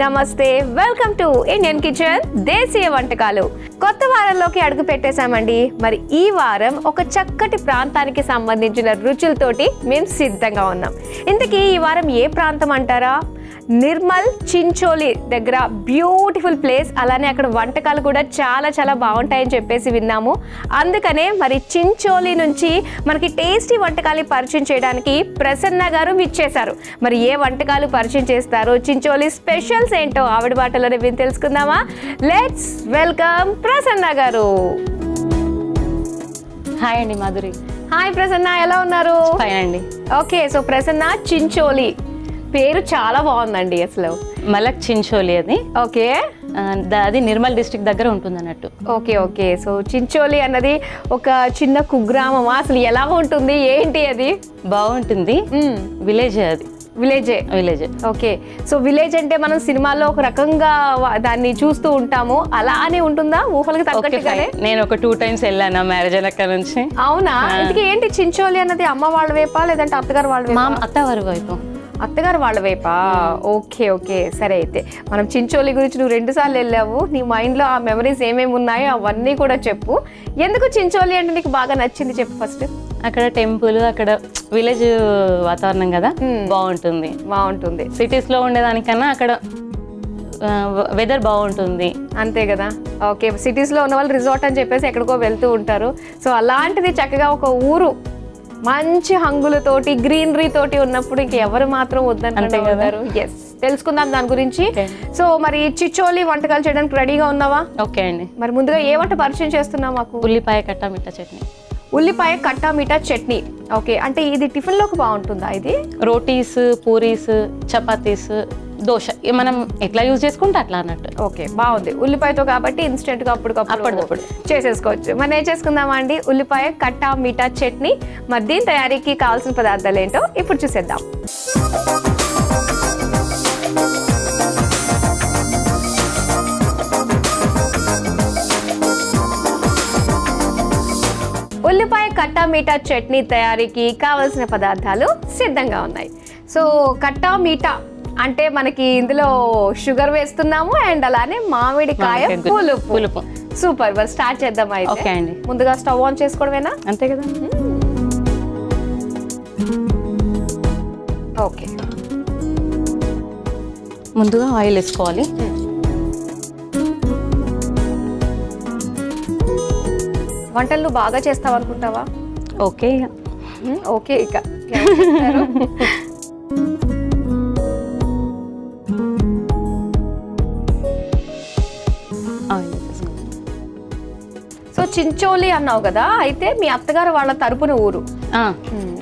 నమస్తే, welcome to Indian kitchen దేశీయ వంటకాలు. కొత్త వారంలోకి అడుగు పెట్టేశామండి. మరి ఈ వారం ఒక చక్కటి ప్రాంతానికి సంబంధించిన రుచులతోటి మేము సిద్ధంగా ఉన్నాం. ఇంతకీ ఈ వారం ఏ ప్రాంతం అంటారా? నిర్మల్ చించోలి దగ్గర బ్యూటిఫుల్ ప్లేస్. అలానే అక్కడ వంటకాలు కూడా చాలా చాలా బాగుంటాయని చెప్పేసి విన్నాము. అందుకనే మరి చించోలి నుంచి మనకి టేస్టీ వంటకాలు పరిచయం చేయడానికి ప్రసన్న గారు విచ్చేశారు. మరి ఏ వంటకాలు పరిచయం చేస్తారో, చించోలి స్పెషల్స్ ఏంటో ఆవిడ బాటలోనే విని తెలుసుకుందామా? లెట్స్ వెల్కమ్ ప్రసన్న గారు. హాయ్ అండి మాధురి. హాయ్ ప్రసన్న, ఎలా ఉన్నారు? ఫైన్ అండి. ఓకే, సో ప్రసన్న చించోలి పేరు చాలా బాగుందండి. అసలు మలక్ చించోలి అది. ఓకే, అది నిర్మల్ డిస్ట్రిక్ట్ దగ్గర ఉంటుంది అన్నట్టు. Okay okay. సో చించోలి అన్నది ఒక చిన్న కుగ్రామమా? అసలు ఎలా ఉంటుంది, ఏంటి అది? బాగుంటుంది. విలేజ్ అది. విలేజ్. ఓకే, సో విలేజ్ అంటే మనం సినిమాల్లో ఒక రకంగా దాన్ని చూస్తూ ఉంటాము, అలానే ఉంటుందా? ఊహలకు తగ్గట్టుగానే. నేను ఒక 2 times వెళ్ళాను మ్యారేజ్ అక్కడ నుంచి. అవునా? ఇందుకే ఏంటి చించోలి అన్నది అమ్మ వాళ్ళ వైపా లేదంటే అత్తగారు వాళ్ళ వైపా? అత్తవారి వైపు. అత్తగారు వాళ్ళ వైపా? ఓకే ఓకే, సరే. అయితే మనం చించోలి గురించి నువ్వు 2 సార్లు వెళ్ళావు. నీ మైండ్లో ఆ మెమరీస్ ఏమేమి ఉన్నాయో అవన్నీ కూడా చెప్పు. ఎందుకు చించోలి అంటే నీకు బాగా నచ్చింది చెప్పు ఫస్ట్. అక్కడ టెంపుల్, అక్కడ విలేజ్ వాతావరణం కదా, బాగుంటుంది. సిటీస్ లో ఉండేదానికన్నా అక్కడ వెదర్ బాగుంటుంది. అంతే కదా. ఓకే, సిటీస్ లో ఉన్న వాళ్ళు రిసార్ట్ అని చెప్పేసి ఎక్కడికో వెళ్తూ ఉంటారు. సో అలాంటిది చక్కగా ఒక ఊరు మంచి హంగులతోటి, గ్రీనరీ తోటి ఉన్నప్పుడు ఇంకెవరు మాత్రం వద్దనుకుంటారు. ఎస్, తెలుసుకుందాం దాని గురించి. సో మరి చిచోలి వంటకాలు చేయడానికి రెడీగా ఉన్నావా? ఓకే అండి. మరి ముందుగా ఏ వంట పరిచయం చేస్తున్నావు మాకు? ఉల్లిపాయ కట్టా మిట్టా చట్నీ. ఉల్లిపాయ కట్టా మీఠా చట్నీ. ఓకే, అంటే ఇది టిఫిన్ లోకి బాగుంటుందా? ఇది రోటీస్, పూరీస్, చపాతీస్, దోశ మనం ఎట్లా యూజ్ చేసుకుంటే అట్లా అన్నట్టు. ఓకే, బాగుంది. ఉల్లిపాయతో కాబట్టి ఇన్స్టెంట్ గా అప్పటికప్పుడు చేసేసుకోవచ్చు. మరి నేను చేసుకుందామా అండి ఉల్లిపాయ కట్టా మీఠా చట్నీ. మరి దీని తయారీకి కావాల్సిన పదార్థాలు ఏంటో ఇప్పుడు చూసేద్దాం. ఉల్లిపాయ కట్టా మీఠా చట్నీ తయారీకి కావలసిన పదార్థాలు సిద్ధంగా ఉన్నాయి. సో కట్టా మీఠా అంటే మనకి ఇందులో షుగర్ వేస్తున్నాము అండ్ అలానే మామిడికాయ పులుపు. సూపర్. మరి స్టార్ట్ చేద్దాం అయితే. ఓకే అండి. ముందుగా స్టవ్ ఆన్ చేసుకోవడమేనా? అంతే కదా. ఓకే, ముందుగా ఆయిల్ వేసుకోవాలి. వంటలు బాగా చేస్తావు అనుకుంటావా? Okay okay. ఇక సో చించోలి అన్నావు కదా, అయితే మీ అత్తగారు వాళ్ళ తరపున ఊరు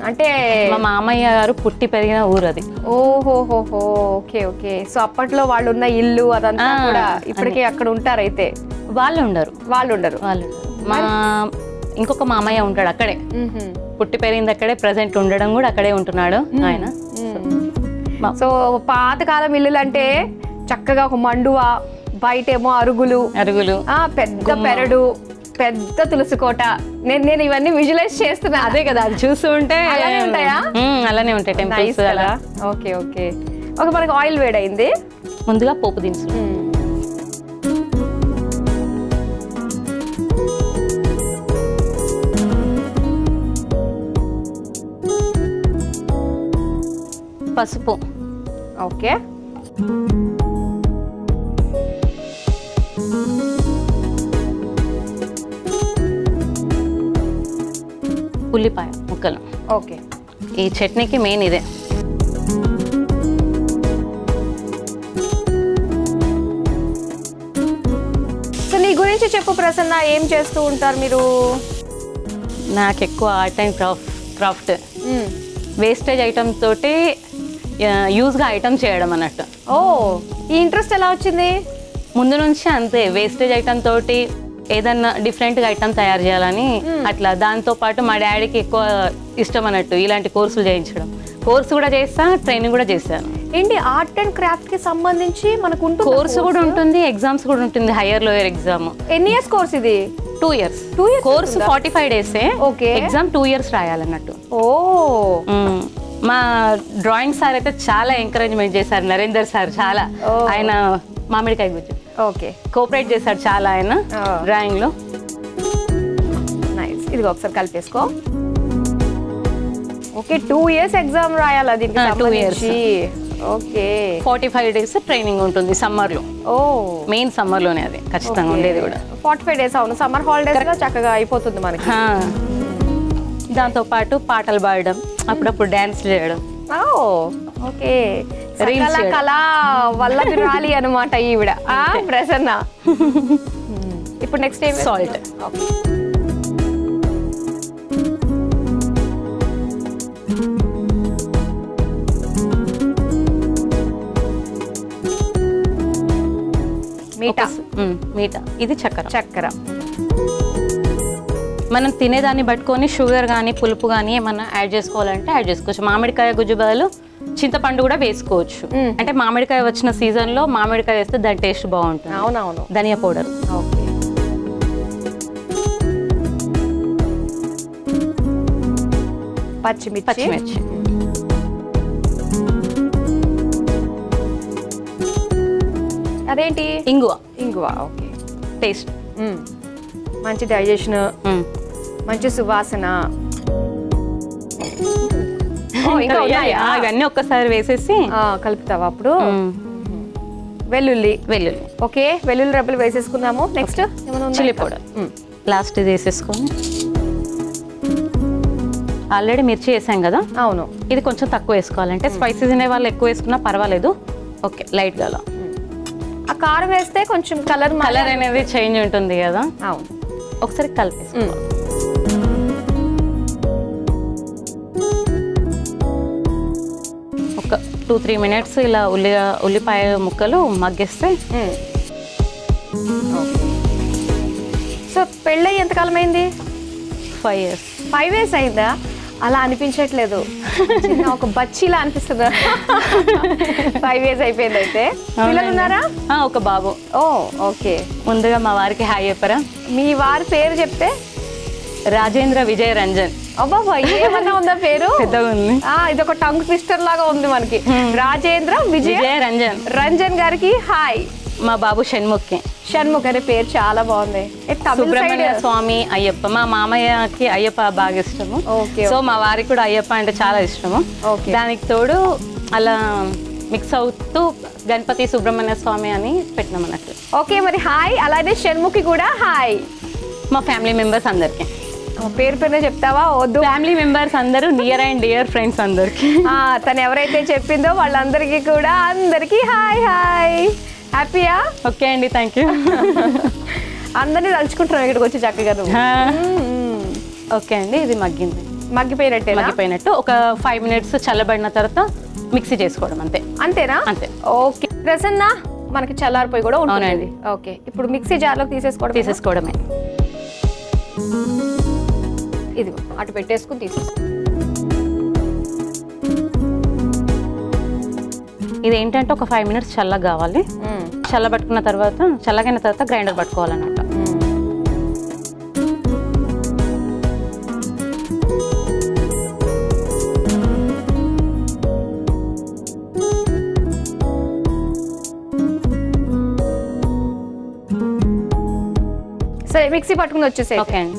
అంటే మా మామయ్య గారు పుట్టి పెరిగిన ఊరు అది. ఓహోహోహో, ఓకే ఓకే. సో అప్పట్లో వాళ్ళు ఉన్న ఇల్లు అదంతా కూడా ఇప్పటికే అక్కడ ఉంటారు? అయితే వాళ్ళు ఉండరు. మా ఇంకొక మామయ్య ఉంటాడు అక్కడే, పుట్టి పెరిగింది అక్కడే, ప్రజెంట్ ఉండడం కూడా అక్కడే ఉంటున్నాడు ఆయన. సో పాతకాలం ఇల్లులు అంటే చక్కగా ఒక మండువ, బయటేమో అరుగులు, పెద్ద పెరడు, పెద్ద తులసి కోట. నేను ఇవన్నీ విజువలైజ్ చేస్తున్నా. అదే కదా, అది చూస్తూ ఉంటే అలానే ఉంటాయా? అలానే ఉంటాయి టెంపుల్స్ అలా. Okay okay. ఒక మనకి ఆయిల్ వేడైంది. ముందుగా పోపు దినుసులు. పసుపు. ఓకే, ఉల్లిపాయ ముక్కలు. ఓకే. ఈ చట్నీకి మెయిన్ ఇదే. సో నీ గురించి చెప్పు ప్రసన్న, ఏం చేస్తూ ఉంటారు మీరు? నాకు ఎక్కువ art and craft, wastage item తోటి యూజ్గా ఐటమ్ చేయడం అన్నట్టు. ఓ, ఈ ఇంట్రెస్ట్ ఎలా వచ్చింది? ముందు నుంచి అంతే, వేస్టేజ్ ఐటమ్ తోటి ఏదన్నా డిఫరెంట్గా ఐటమ్ తయారు చేయాలని అట్లా. దాంతో పాటు మా డాడీకి ఎక్కువ ఇష్టం అన్నట్టు ఇలాంటి కోర్సులు చేయించడం. కోర్సు కూడా చేస్తా, ట్రైనింగ్ కూడా చేశాను. ఏంటి ఆర్ట్ అండ్ క్రాఫ్ట్ కి సంబంధించి మనకు కోర్సు కూడా ఉంటుంది, ఎగ్జామ్స్ కూడా ఉంటుంది, హైయర్ లోయర్ ఎగ్జామ్. ఎన్ని ఇయర్స్ కోర్స్ ఇది? 2 years. Course 45 days. Okay, exam 2 years రాయాలన్నట్టు. ఓ, మా డ్రాయింగ్ సార్ అయితే చాలా ఎంకరేజ్మెంట్ చేశారు, నరేందర్ సార్ చాలా. ఆయన మామిడికాయ గుజ్జు ఓకే కోఆపరేట్ చేశాడు చాలా ఆయన డ్రాయింగ్ లో. నైస్. ఇది ఒకసారి కలిపేసుకో. ఓకే 2 years ఎగ్జామ్ రాయాలా దీనికి 2 years. సంబంధించి? ఓకే 45 days ట్రైనింగ్ ఉంటుంది సమ్మర్ లో. ఓ మెయిన్ సమ్మర్ లోనే అది ఖచ్చితంగా ఉండేది కూడా. 45 days. అవును, సమ్మర్ హాలిడేస్ లో చక్కగా అయిపోతుంది మనకి. దాంతో పాటు పాటలు పాడడం, అప్పుడప్పుడు డాన్స్ చేయడం. ఓకే Reels సకల చేయడం. కళ వల్ల విరాలి అనమాట ఈవిడ ప్రసన్న. ఇప్పుడు నెక్స్ట్ ఏం Salt. మీఠా. మీఠా ఇది చక్కెర. చక్కెర. మనం తినేదాన్ని పట్టుకొని షుగర్ కానీ పులుపు కానీ ఏమన్నా యాడ్ చేసుకోవాలంటే యాడ్ చేసుకోవచ్చు. మామిడికాయ గుజ్జు బదులు చింతపండు కూడా వేసుకోవచ్చు. అంటే మామిడికాయ వచ్చిన సీజన్ లో మామిడికాయ వేస్తే దాని టేస్ట్ బాగుంటుంది. అవునవును. ధనియా పౌడర్. ఓకే పచ్చిమిర్చి. అదేంటి? ఇంగువ. ఇంగువ. ఓకే టేస్ట్ మంచి డైజెషన్, మంచి సువాసన. ఇంకా ఉన్నాయా? అవన్నీ ఒక్కసారి వేసేసి కలుపుతావా అప్పుడు? వెల్లుల్లి. వెల్లుల్లి. ఓకే వెల్లుల్లి రెబ్బలు వేసేసుకున్నాము. నెక్స్ట్ చిల్లీ పౌడర్ లాస్ట్ ఇది వేసేసుకొని. ఆల్రెడీ మిర్చి వేసాం కదా. అవును. ఇది కొంచెం తక్కువ వేసుకోవాలంటే స్పైసీ తినే వాళ్ళు ఎక్కువ వేసుకున్నా పర్వాలేదు. ఓకే లైట్ గా. ఆ కారం వేస్తే కొంచెం కలర్ అనేది చేంజ్ ఉంటుంది కదా. అవును. ఒకసారి కలిపేసుకో. ఒక 2-3 minutes ఇలా ఉల్లిపాయ ముక్కలు మగ్గిస్తే. సో పెళ్ళి ఎంతకాలం అయింది? 5 years. 5 years అయిందా? అలా అనిపించట్లేదు, చిన్న ఒక బచ్చిలా అనిపిస్తుందా? 5 years అయిపోయింది. అయితే పిల్లలు ఉన్నారా? ఒక బాబు. ఓ ఓకే. ముందుగా మా వారికి హాయ్ చెప్పరా. మీ వారి పేరు చెప్తే? రాజేంద్ర విజయ్ రంజన్. అబ్బాబా ఏమన్నా ఉందా పేరు? పెద్దగా ఉంది. ఇది ఒక టంగ్ ట్విస్టర్ లాగా ఉంది మనకి. రాజేంద్ర విజయ్ రంజన్. రంజన్ గారికి హాయ్. మా బాబు షణ్ముఖి. షణ్ముఖ్ అనే పేరు చాలా బాగుంది. సుబ్రహ్మణ్య స్వామి అయ్యప్ప. మా మామయ్యకి అయ్యప్ప బాగా ఇష్టము. సో మా వారికి కూడా అయ్యప్ప అంటే చాలా ఇష్టము. దానికి తోడు అలా మిక్స్ అవుతూ గణపతి సుబ్రహ్మణ్య స్వామి అని పెట్టినాం అన్నట్టు. ఓకే మరి హాయ్. అలాగే షణ్ముఖి కూడా హాయ్. మా ఫ్యామిలీ మెంబర్స్ అందరికి పేరు పేరునే చెప్తావా? వద్దు. ఫ్యామిలీ మెంబర్స్ అందరూ నియర్ అండ్ డియర్ ఫ్రెండ్స్ అందరికి. తను ఎవరైతే చెప్పిందో వాళ్ళందరికీ కూడా అందరికి హాయ్ హాయ్. హ్యాపీయా? ఓకే అండి, థ్యాంక్ యూ. అందరినీ తలుచుకుంటున్నాం ఇక్కడికి వచ్చి చక్కగా. ఓకే అండి, ఇది మగ్గింది. మగ్గిపోయినట్టు ఒక 5 minutes చల్లబడిన తర్వాత మిక్సీ చేసుకోవడం అంతే. అంతేనా? అంతే. ఓకే ప్రసన్న, మనకి చల్లారిపోయి కూడా ఉంటుంది. ఓకే ఇప్పుడు మిక్సీ జార్లోకి తీసేసుకోవడమే. ఇది అటు పెట్టేసుకుని తీసేసుకో. ఇది ఏంటంటే ఒక 5 minutes చల్లగా కావాలి. చల్లబట్టుకున్న తర్వాత చల్లగైన తర్వాత గ్రైండర్ పట్టుకోవాలన్నమాట. సరే మిక్సీ పట్టుకుని వచ్చేసే. ఓకే అండి.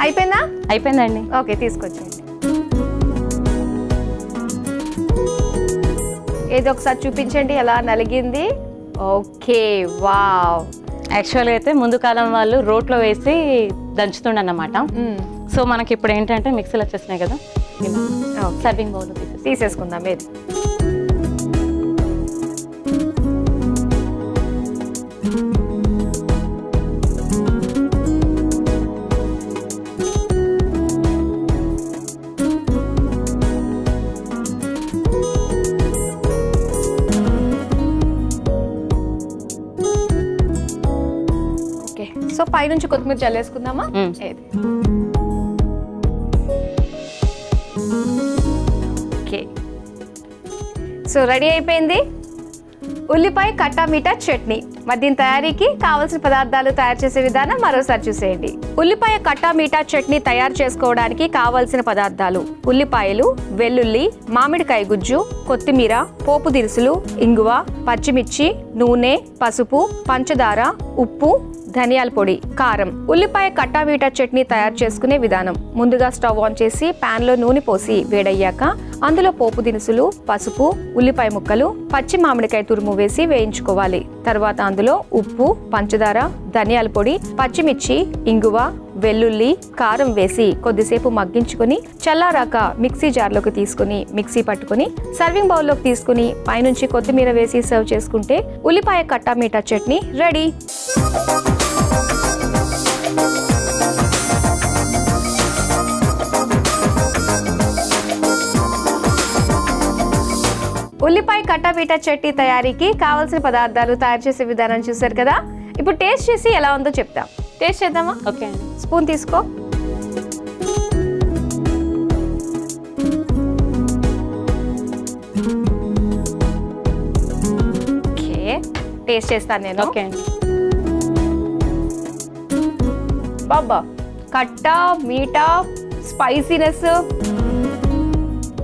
అయిపోయిందా? అయిపోయిందండి. ఓకే తీసుకొచ్చేయండి. ఏదో ఒకసారి చూపించండి ఎలా నలిగింది. Okay wow. యాక్చువల్గా అయితే ముందు కాలం వాళ్ళు రోట్లో వేసి దంచుతుండన్నమాట. సో మనకి ఇప్పుడు ఏంటంటే మిక్సీలు వచ్చేసినాయి కదా. సర్వింగ్ బౌల్ తీసేసుకుందాం. ఏది సో పైనుంచి కొత్తిమీర చల్లేసుకుందామా? ఏది ఓకే. సో రెడీ అయిపోయింది. ఉల్లిపాయ కట్టా మీఠా చట్నీ. మరి దీని తయారీకి కావలసిన పదార్థాలు, తయారు చేసే విధానం మరోసారి చూసేయండి. ఉల్లిపాయ కట్టా మీఠా చట్నీ తయారు చేసుకోవడానికి కావలసిన పదార్థాలు: ఉల్లిపాయలు, వెల్లుల్లి, మామిడికాయ గుజ్జు, కొత్తిమీర, పోపు దినుసులు, ఇంగువ, పచ్చిమిర్చి, నూనె, పసుపు, పంచదార, ఉప్పు, ధనియాల పొడి, కారం. ఉల్లిపాయ కట్టా మీఠా చట్నీ తయారు చేసుకునే విధానం: ముందుగా స్టవ్ ఆన్ చేసి ప్యాన్ లో నూనె పోసి వేడయ్యాక అందులో పోపు దినుసులు, పసుపు, ఉల్లిపాయ ముక్కలు, పచ్చి మామిడికాయ తురుము వేసి వేయించుకోవాలి. తర్వాత అందులో ఉప్పు, పంచదార, ధనియాల పొడి, పచ్చిమిర్చి, ఇంగువ, వెల్లుల్లి, కారం వేసి కొద్దిసేపు మగ్గించుకొని చల్లారాక మిక్సీ జార్లోకి తీసుకుని మిక్సీ పట్టుకుని సర్వింగ్ బౌల్లోకి తీసుకుని పైనుంచి కొత్తిమీర వేసి సర్వ్ చేసుకుంటే ఉల్లిపాయ కట్టా మీఠా చట్నీ రెడీ. ఉల్లిపాయ కట్టా మీఠా చట్నీ తయారీకి కావాల్సిన పదార్థాలు, తయారు చేసే విధానం చూసారు కదా. ఇప్పుడు టేస్ట్ చేసి ఎలా ఉందో చెప్తాం. టేస్ట్ చేద్దామా? ఓకే. స్పూన్ తీసుకో. ఓకే, టేస్ట్ చేస్తాను నేను. ఓకే అండి. బాబా, కట్టా మీఠా స్పైసీనెస్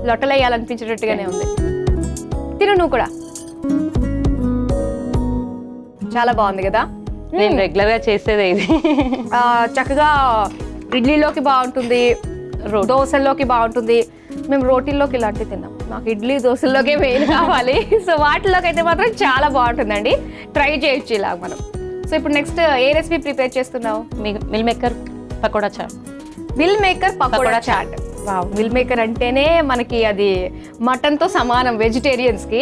లొట్టలేయాలనిపించేటట్టుగానే ఉంది. తిను నువ్వు కూడా. చాలా బాగుంది కదా. నేను రెగ్యులర్ గా చేసేది ఇది. చక్కగా ఇడ్లీలోకి బాగుంటుంది, దోశల్లోకి బాగుంటుంది. మేము రోటీల్లోకి ఇలాంటివి తిన్నాం. మాకు ఇడ్లీ దోశల్లోకే మెయిన్ కావాలి. సో వాటిలోకి అయితే మాత్రం చాలా బాగుంటుందండి. ట్రై చేయొచ్చు ఇలా మనం. సో ఇప్పుడు నెక్స్ట్ ఏ రెసిపీ ప్రిపేర్ చేస్తున్నావు? Meal maker pakoda chaat. Meal maker pakoda chaat. Wow, meal maker అంటేనే మనకి అది మటన్ తో సమానం వెజిటేరియన్స్ కి.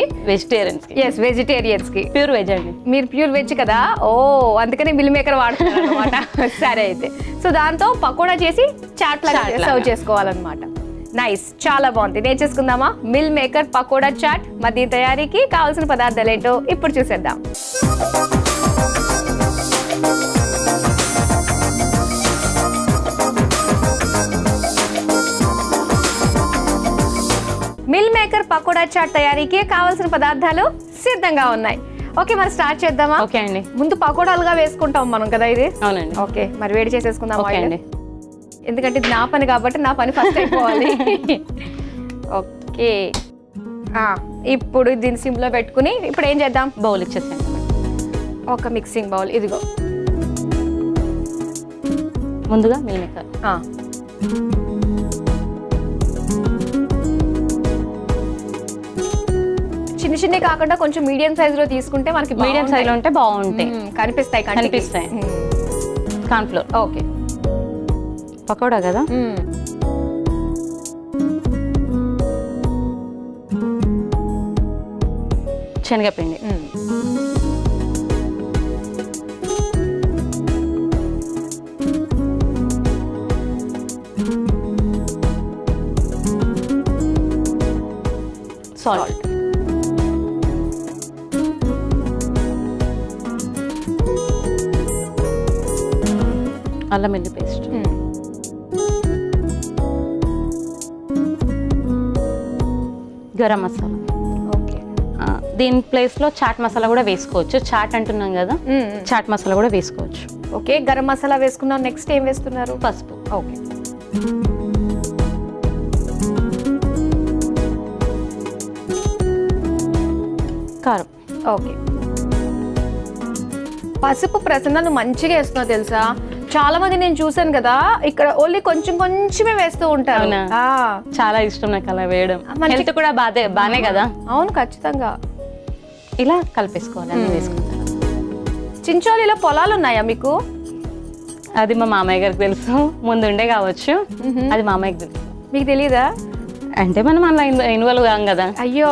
ఎస్, వెజిటేరియన్స్ కి. ప్యూర్ వెజ్ అండి. మీరు ప్యూర్ వెజ్ కదా. ఓ, అందుకని మిల్ మేకర్ వాడుతున్నారు అనమాట. సరే అయితే, సో దాంతో పకోడా చేసి చాట్ లాగా సర్వ్ చేసుకోవాలన్నమాట. నైస్, చాలా బాగుంది. నేర్చేసుకుందామా మిల్ మేకర్ పకోడా చాట్? మరి దీని తయారీకి కావాల్సిన పదార్థాలు ఏంటో ఇప్పుడు చూసేద్దాం. మిల్ మేకర్ పకోడా చాట్ తయారీకి కావాల్సిన పదార్థాలు సిద్ధంగా ఉన్నాయి. ఓకే, మరి స్టార్ట్ చేద్దామా? ఓకే అండి. ముందు పకోడాలుగా వేసుకుంటాం మనం కదా ఇది. అవునండి. ఓకే, మరి వేడి చేసేసుకుందాం. ఓకే అండి. ఎందుకంటే ఇది నా పని కాబట్టి నా పని ఫస్ట్ అయిపోవాలి. ఓకే, ఇప్పుడు దీన్ని సిమ్ లో పెట్టుకుని ఇప్పుడు ఏం చేద్దాం? బౌల్ ఇచ్చేసాను. ఒక మిక్సింగ్ బౌల్ ఇదిగో. ముందుగా మిల్ మేకర్. చిన్న చిన్న కాకుండా కొంచెం మీడియం సైజ్ లో తీసుకుంటే మనకి మీడియం సైజ్ లో ఉంటే బాగుంటాయి, కనిపిస్తాయి. Corn flour. ఓకే, పకోడా కదా. శనగపిండి, సాల్ట్, అల్లం వెల్లుల్లి పేస్ట్, గరం మసాలా. ఓకే, దీని ప్లేస్ లో చాట్ మసాలా కూడా వేసుకోవచ్చు. చాట్ అంటున్నాం కదా, చాట్ మసాలా కూడా వేసుకోవచ్చు. ఓకే, గరం మసాలా వేసుకున్నాం. నెక్స్ట్ ఏం వేస్తున్నారు? పసుపు. ఓకే, కారం. ఓకే, పసుపు ప్రసన్న నువ్వు మంచిగా వేస్తున్నావు తెలుసా. చాలా మంది నేను చూసాను కదా, ఇక్కడ ఓన్లీ కొంచెం కొంచెమే వేస్తూ ఉంటారు. చాలా ఇష్టం నాకు అలా వేయడం. హెల్త్ కూడా బానే కదా. అవును, ఖచ్చితంగా. ఇలా కలిపేసుకోవాలి అన్ని వేసుకుంటారు. చించోలిలో పొలాలు ఉన్నాయా మీకు? అది మా మామయ్య గారికి తెలుసు. ముందుండే కావచ్చు, అది మామయ్యకి తెలుసు. మీకు తెలీదా? అంటే మనం అలా ఇన్వాల్వ్ కాం కదా. అయ్యో,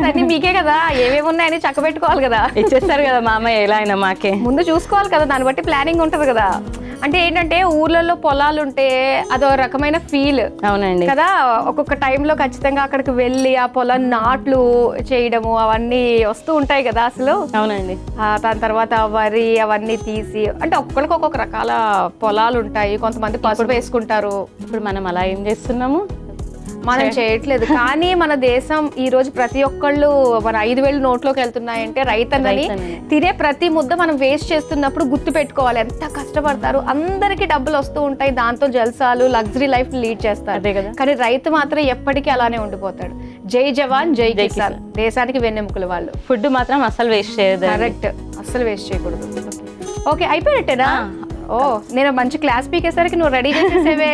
అన్ని మీకే కదా, ఏమేమి ఉన్నాయని చక్క పెట్టుకోవాలి కదా. ఇచ్చేస్తారు కదా మామయ్య, ఎలా అయినా మాకే ముందు చూసుకోవాలి కదా, దాన్ని బట్టి ప్లానింగ్ ఉంటది కదా. అంటే ఏంటంటే ఊర్లలో పొలాలు ఉంటే అదో రకమైన ఫీల్. అవునండి కదా. ఒక్కొక్క టైంలో ఖచ్చితంగా అక్కడికి వెళ్ళి ఆ పొలం నాట్లు చేయడము అవన్నీ వస్తూ ఉంటాయి కదా అసలు. అవునండి. దాని తర్వాత వరి అవన్నీ తీసి, అంటే ఒక్కరికి ఒక్కొక్క రకాల పొలాలు ఉంటాయి. కొంతమంది పసుపు వేసుకుంటారు. ఇప్పుడు మనం అలా ఏం చేస్తున్నాము, మనం చేయట్లేదు. కానీ మన దేశం ఈ రోజు ప్రతి ఒక్కళ్ళు మన 5,000 నోట్లోకి వెళ్తున్నాయంటే రైతన్నని తినే ప్రతి ముద్ద మనం వేస్ట్ చేస్తున్నప్పుడు గుర్తు పెట్టుకోవాలి ఎంత కష్టపడతారు. అందరికీ డబ్బులు వస్తూ ఉంటాయి, దాంతో జల్సాలు లగ్జరీ లైఫ్ లీడ్ చేస్తారు. కానీ రైతు మాత్రం ఎప్పటికీ అలానే ఉండిపోతాడు. జై జవాన్ జై కిసాన్, దేశానికి వెన్నెముకలు వాళ్ళు. ఫుడ్ మాత్రం అసలు వేస్ట్ చేయదు. కరెక్ట్, అస్సలు వేస్ట్ చేయకూడదు. ఓకే అయిపోయినట్టేనా? ఓ నేను మంచి క్లాస్ పీకేసరికి నువ్వు రెడీ చేసేసేవే.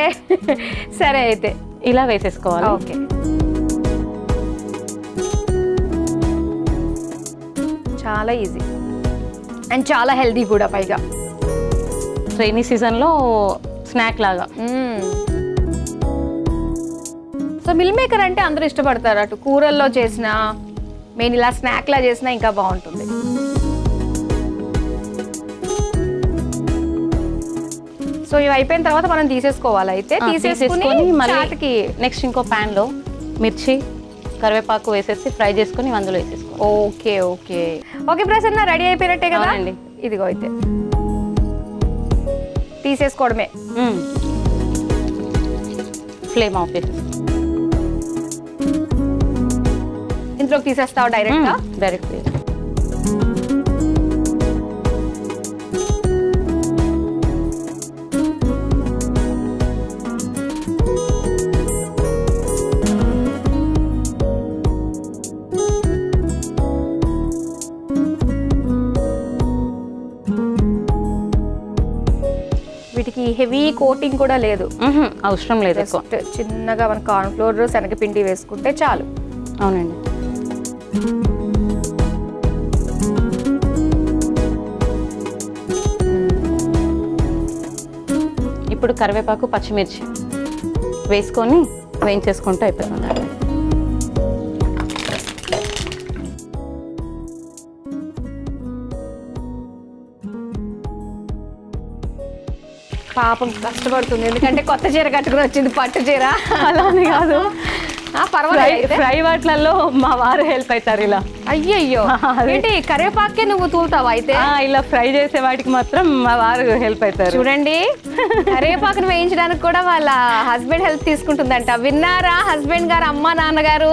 సరే అయితే ఇలా వేసేసుకోవాలి. ఓకే చాలా ఈజీ అండ్ చాలా హెల్దీ కూడా పైగా. రైనీ సీజన్లో స్నాక్ లాగా. సో మిల్ మేకర్ అంటే అందరూ ఇష్టపడతారు, అటు కూరల్లో చేసినా మెయిన్ ఇలా స్నాక్ లా చేసినా ఇంకా బాగుంటుంది. సో ఇవి అయిపోయిన తర్వాత మనం తీసేసుకోవాలి. అయితే తీసేసుకుని మళ్ళీ నెక్స్ట్ ఇంకో ప్యాన్ లో మిర్చి కరివేపాకు వేసేసి ఫ్రై చేసుకుని అందులో వేసేసుకోవాలి. Okay okay okay Prasanna, ready అయిపోయినట్టే కదా అండి. ఇదిగో అయితే తీసేసుకోవడమే. ఫ్లేమ్ ఆఫ్ చేసేసి ఇంట్లోకి తీసేస్తావు డైరెక్ట్ గా? డైరెక్ట్. వీటికి హెవీ కోటింగ్ కూడా లేదు, అవసరం లేదు. చిన్నగా మన కార్న్ ఫ్లోర్ శనగపిండి వేసుకుంటే చాలు. అవునండి. ఇప్పుడు కరివేపాకు పచ్చిమిర్చి వేసుకొని వేయించేసుకుంటూ అయిపోతుంది. పాపం కష్టపడుతుంది, ఎందుకంటే కొత్త చీర కట్టుకుని వచ్చింది, పట్టు చీర. అలానే కాదు, పర్వాలేదు. ఫ్రై వాటిలలో మా వారు హెల్ప్ అవుతారు. ఇలా అయ్యయ్యో ఏంటి కరివేపాకే నువ్వు తూలుతావా? అయితే ఇలా ఫ్రై చేసే వాటికి మాత్రం మా వారు హెల్ప్ అవుతారు. చూడండి, కరివేపాకును వేయించడానికి కూడా వాళ్ళ హస్బెండ్ హెల్ప్ తీసుకుంటుందంట. విన్నారా హస్బెండ్ గారు, అమ్మ నాన్నగారు?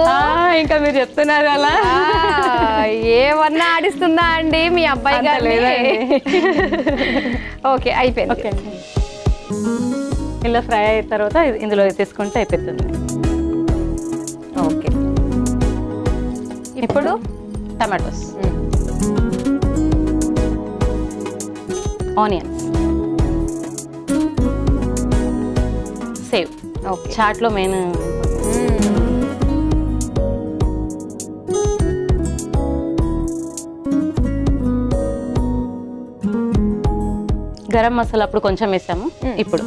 ఇంకా మీరు చెప్తున్నారు అలా. ఏమన్నా ఆడిస్తుందా అండి మీ అబ్బాయి గారు? ఓకే అయిపోయింది. ఓకే, ఇలా ఫ్రై అయిన తర్వాత ఇందులో తీసుకుంటే అయిపోతుంది. ఓకే ఇప్పుడు టమాటోస్, ఆనియన్స్, సేవ్. ఓకే చాట్లో మెయిన్ గరం మసాలా అప్పుడు కొంచెం వేసాము. ఇప్పుడు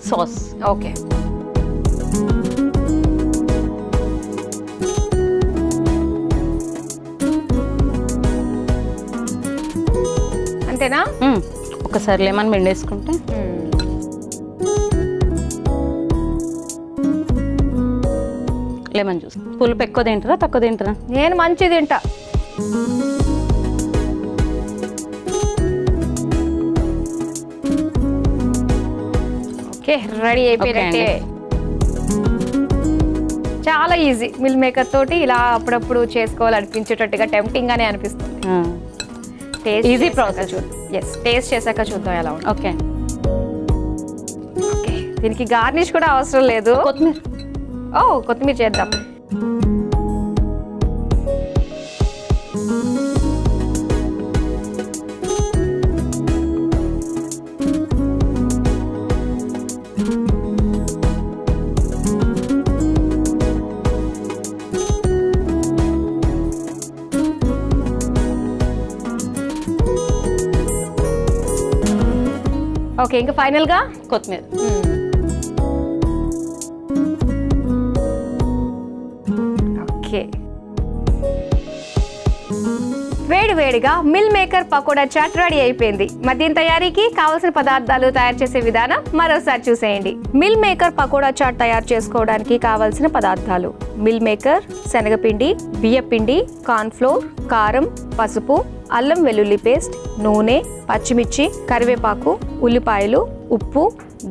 సాస్. ఓకే అంతేనా? ఒకసారి లెమన్ పిండేసుకుంటే. Lemon juice. పులుపు ఎక్కువ తింటారా తక్కువ తింటారా? నేను మంచి తింటా. ఓకే రెడీ అయిపోయినట్టే. చాలా ఈజీ. మిల్ మేకర్ తోటి ఇలా అప్పుడప్పుడు చేసుకోవాలి అనిపించేటట్టుగా, టెంప్టింగ్ గానే అనిపిస్తుంది. Easy process. ఎస్, టేస్ట్ చేశాక చూద్దాం ఎలా ఉంటుంది. ఓకే ఓకే, దీనికి గార్నిష్ కూడా అవసరం లేదు. కొత్తిమీర. కొత్తిమీర చేద్దాం. ఓకే, ఇంకా ఫైనల్ గా కొత్తిమీర. ఓకే వేడి వేడిగా meal maker pakoda chaat ready అయిపోయింది. మరి దీని తయారీకి కావాల్సిన పదార్థాలు, తయారు చేసే విధానం మరోసారి చూసేయండి. మిల్ మేకర్ పకోడా చాట్ తయారు చేసుకోవడానికి కావాల్సిన పదార్థాలు: మిల్ మేకర్, శనగపిండి, బియ్యపిండి, కార్న్ ఫ్లోర్, కారం, పసుపు, అల్లం వెల్లుల్లి పేస్ట్, నూనె, పచ్చిమిర్చి, కరివేపాకు, ఉల్లిపాయలు, ఉప్పు,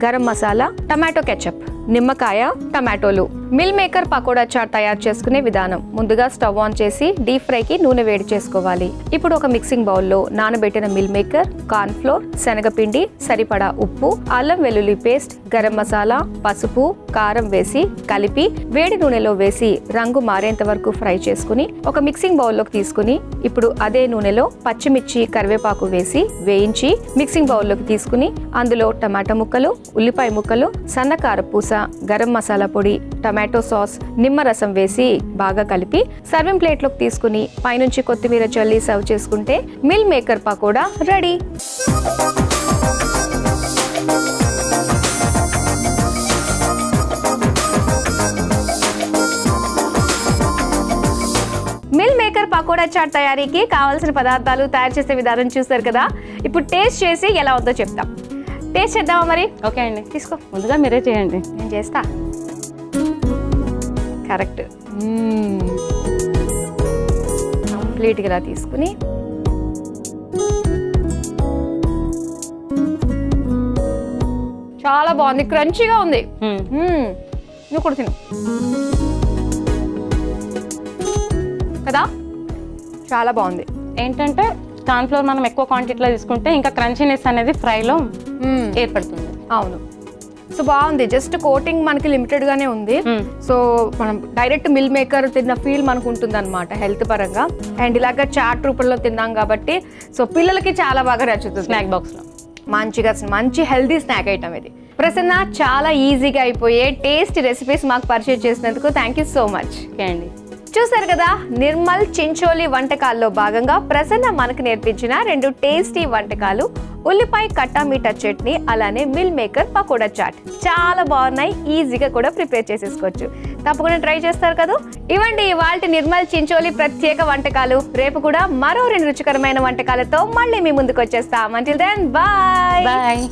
గరం మసాలా, టమాటో కెచప్, నిమ్మకాయ, టమాటోలు. మిల్ మేకర్ పకోడా చాట్ తయారు చేసుకునే విధానం: ముందుగా స్టవ్ ఆన్ చేసి డీప్ ఫ్రైకి నూనె వేడి చేసుకోవాలి. ఇప్పుడు ఒక మిక్సింగ్ బౌల్లో నానబెట్టిన మిల్ మేకర్, కార్న్ ఫ్లోర్, శనగపిండి, సరిపడా ఉప్పు, అల్లం వెల్లుల్లి పేస్ట్, గరం మసాలా, పసుపు, కారం వేసి కలిపి వేడి నూనెలో వేసి రంగు మారేంత వరకు ఫ్రై చేసుకుని ఒక మిక్సింగ్ బౌల్లోకి తీసుకుని ఇప్పుడు అదే నూనెలో పచ్చిమిర్చి, కరివేపాకు వేసి వేయించి మిక్సింగ్ బౌల్లోకి తీసుకుని అందులో టమాటా ముక్కలు, ఉల్లిపాయ ముక్కలు, సన్నకార పూస, గరం మసాలా పొడి, టమాటో సాస్, నిమ్మరసం వేసి బాగా కలిపి సర్వింగ్ ప్లేట్లోకి తీసుకుని పైనుంచి కొత్తిమీర చల్లి సర్వ్ చేసుకుంటే meal maker pakoda ready. Meal maker pakoda chaat తయారీకి కావాల్సిన పదార్థాలు, తయారు చేసే విధానం చూసారు కదా. ఇప్పుడు టేస్ట్ చేసి ఎలా ఉందో చెప్తాం. టేస్ట్ చేద్దామా మరి? ఓకే అండి, తీసుకో. ముందుగా మీరే చేయండి. నేను చేస్తా. కరెక్ట్. కంప్లీట్గా ఇలా తీసుకుని చాలా బాగుంది, క్రంచీగా ఉంది. నువ్వు కూడా తిను కదా, చాలా బాగుంది. ఏంటంటే కార్న్ ఫ్లోర్ మనం ఎక్కువ క్వాంటిటీలో తీసుకుంటే ఇంకా క్రంచీనెస్ అనేది ఫ్రైలో ఏర్పడుతుంది. అవును, సో బాగుంది. జస్ట్ కోటింగ్ మనకి లిమిటెడ్ గానే ఉంది. సో మనం డైరెక్ట్ మిల్ మేకర్ తిన్న ఫీల్ మనకు ఉంటుంది అనమాట హెల్త్ పరంగా. అండ్ ఇలాగ చాట్ రూపంలో తిన్నాం కాబట్టి సో పిల్లలకి చాలా బాగా నచ్చుతుంది. స్నాక్ బాక్స్ లో మంచి హెల్తీ స్నాక్ ఐటమ్ ఇది. ప్రసన్న, చాలా ఈజీగా అయిపోయే టేస్ట్ రెసిపీస్ మాకు పరిచయం చేసినందుకు thank you so much. Okay అండి. చూసారు కదా, నిర్మల్ చించోలి వంటకాల్లో భాగంగా ప్రసన్న మనకు నేర్పించిన 2 టేస్టీ వంటకాలు: ఉల్లిపాయ కట్టా మీఠా చట్నీ, అలానే మిల్ మేకర్ పకోడా చాట్. చాలా బాగున్నాయి, ఈజీగా కూడా ప్రిపేర్ చేసేసుకోవచ్చు. తప్పకుండా ట్రై చేస్తారు కదా. ఇవ్వండి ఇవాల్టి నిర్మల్ చించోలి ప్రత్యేక వంటకాలు. రేపు కూడా మరో 2 రుచికరమైన వంటకాలతో మళ్ళీ మీ ముందుకు వచ్చేస్తాం. Until then bye.